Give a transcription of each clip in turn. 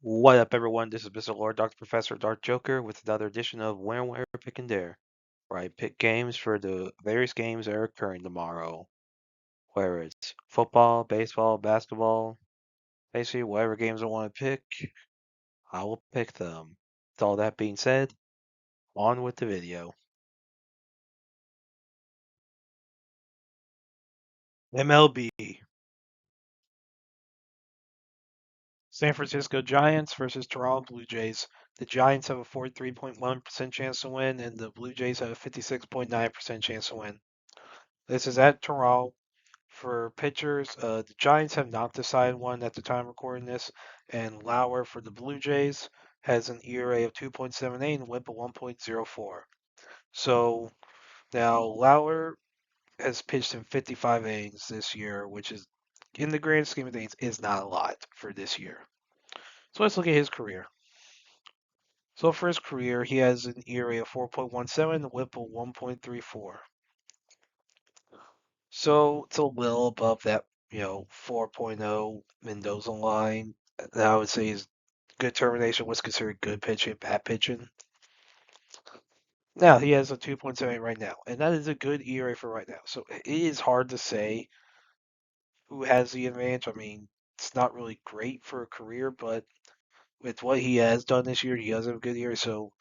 What up, everyone? This is Mr. Lord, Dr. Professor, Dark Joker, with another edition of Where, Pick, and Dare, where I pick games for the various games that are occurring tomorrow. Whether it's football, baseball, basketball, basically whatever games I want to pick, I will pick them. With all that being said, on with the video. MLB. San Francisco Giants versus Toronto Blue Jays. The Giants have a 43.1% chance to win, and the Blue Jays have a 56.9% chance to win. This is at Toronto. For pitchers, the Giants have not decided one at the time of recording this, and Lauer for the Blue Jays has an ERA of 2.78 and WHIP of 1.04. So now Lauer has pitched in 55 innings this year, which is, in the grand scheme of things, is not a lot for this year. So let's look at his career. So for his career, he has an ERA of 4.17 and a WHIP of 1.34. So it's a little above that, 4.0 Mendoza line. That I would say is good termination was considered good pitching, bad pitching. Now he has a 2.78 right now, and that is a good ERA for right now. So it is hard to say who has the advantage. I mean, it's not really great for a career, but with what he has done this year, he does have a good ERA. So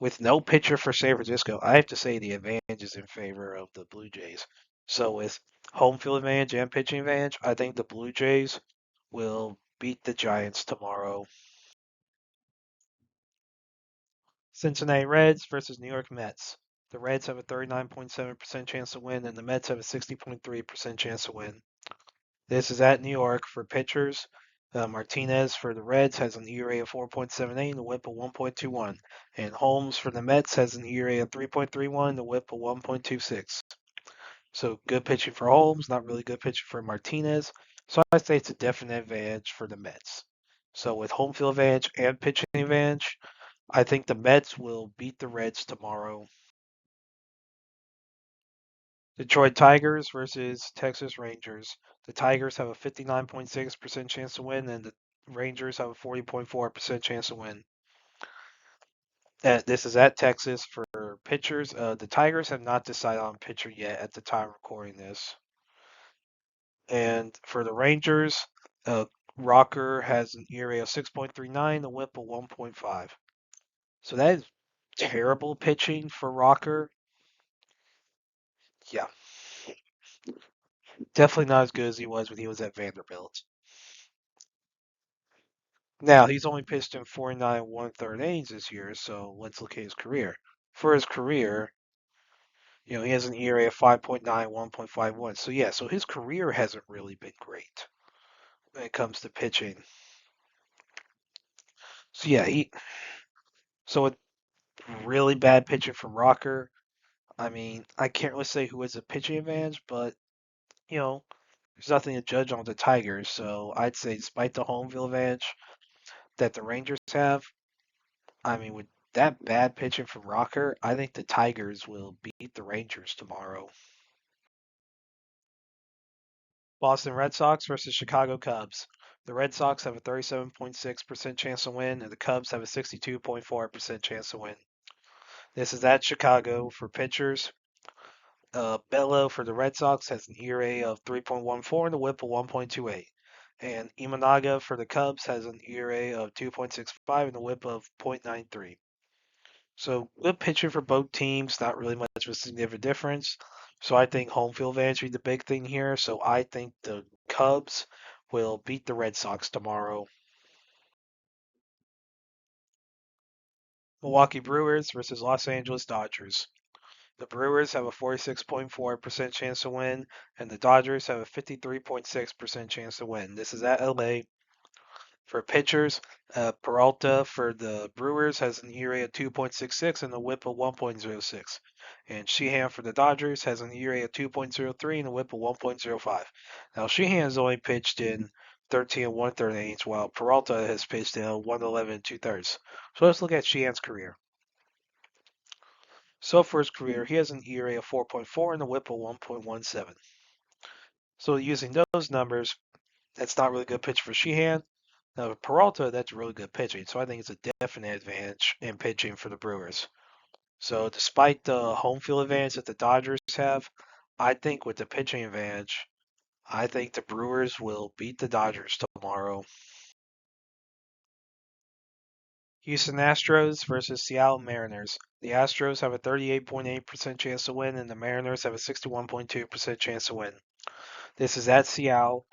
with no pitcher for San Francisco, I have to say the advantage is in favor of the Blue Jays. So with home field advantage and pitching advantage, I think the Blue Jays will beat the Giants tomorrow. Cincinnati Reds versus New York Mets. The Reds have a 39.7% chance to win, and the Mets have a 60.3% chance to win. This is at New York for pitchers. Martinez for the Reds has an ERA of 4.78 and a WHIP of 1.21. And Holmes for the Mets has an ERA of 3.31 and a WHIP of 1.26. So good pitching for Holmes, not really good pitching for Martinez. So I say it's a definite advantage for the Mets. So with home field advantage and pitching advantage, I think the Mets will beat the Reds tomorrow. Detroit Tigers versus Texas Rangers. The Tigers have a 59.6% chance to win, and the Rangers have a 40.4% chance to win. This is at Texas for pitchers. The Tigers have not decided on pitcher yet at the time of recording this. And for the Rangers, Rocker has an ERA of 6.39, a WHIP of 1.5. So that is terrible pitching for Rocker. Yeah, definitely not as good as he was when he was at Vanderbilt. Now, he's only pitched in 49 and one-third innings this year, so let's look at his career. For his career, he has an ERA of 5.9, 1.51. So yeah, so his career hasn't really been great when it comes to pitching. So yeah, so with really bad pitching from Rocker, I mean, I can't really say who has a pitching advantage, but you know, there's nothing to judge on with the Tigers. So I'd say, despite the home field advantage that the Rangers have, I mean, with that bad pitching from Rocker, I think the Tigers will beat the Rangers tomorrow. Boston Red Sox versus Chicago Cubs. The Red Sox have a 37.6% chance to win, and the Cubs have a 62.4% chance to win. This is at Chicago for pitchers. Bello for the Red Sox has an ERA of 3.14 and a WHIP of 1.28. And Imanaga for the Cubs has an ERA of 2.65 and a WHIP of 0.93. So good pitching for both teams, not really much of a significant difference. So I think home field advantage will be the big thing here. So I think the Cubs will beat the Red Sox tomorrow. Milwaukee Brewers versus Los Angeles Dodgers. The Brewers have a 46.4% chance to win, and the Dodgers have a 53.6% chance to win. This is at LA. For pitchers, Peralta for the Brewers has an ERA of 2.66 and a WHIP of 1.06. And Sheehan for the Dodgers has an ERA of 2.03 and a WHIP of 1.05. Now, Sheehan has only pitched in 13 and one-third innings, while Peralta has pitched in 111 and two-thirds. So let's look at Sheehan's career. So for his career, he has an ERA of 4.4 and a WHIP of 1.17. So using those numbers, that's not really good pitch for Sheehan. Now, Peralta, that's really good pitching, so I think it's a definite advantage in pitching for the Brewers. So, despite the home field advantage that the Dodgers have, I think with the pitching advantage, I think the Brewers will beat the Dodgers tomorrow. Houston Astros versus Seattle Mariners. The Astros have a 38.8% chance to win, and the Mariners have a 61.2% chance to win. This is at Seattle.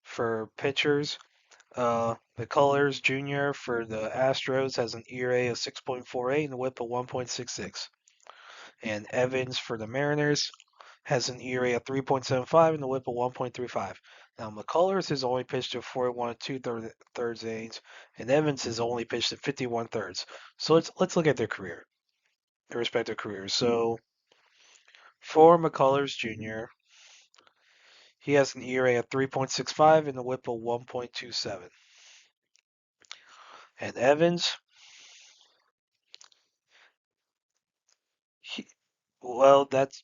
For pitchers, McCullers Jr. for the Astros has an ERA of 6.48 and a WHIP of 1.66. And Evans for the Mariners has an ERA of 3.75 and a WHIP of 1.35. Now McCullers has only pitched at 41 and two-thirds innings, and Evans has only pitched at 51 thirds. So let's look at their respective careers. So for McCullers Jr., he has an ERA of 3.65 and a WHIP of 1.27. And Evans, he, well, that's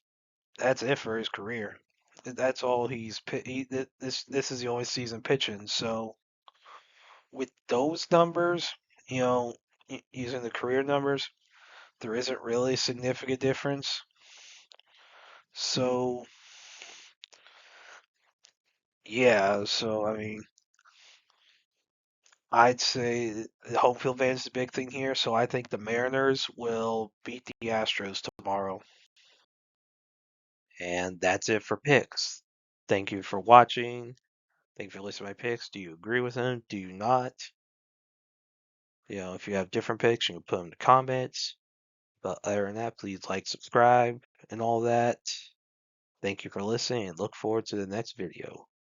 it for his career. That's all this is the only season pitching. So with those numbers, you know, using the career numbers, there isn't really a significant difference. So yeah, so I mean, I'd say the home field advantage is the big thing here. So I think the Mariners will beat the Astros tomorrow. And that's it for picks. Thank you for watching. Thank you for listening to my picks. Do you agree with them? Do you not? If you have different picks, you can put them in the comments. But other than that, please like, subscribe, and all that. Thank you for listening, and look forward to the next video.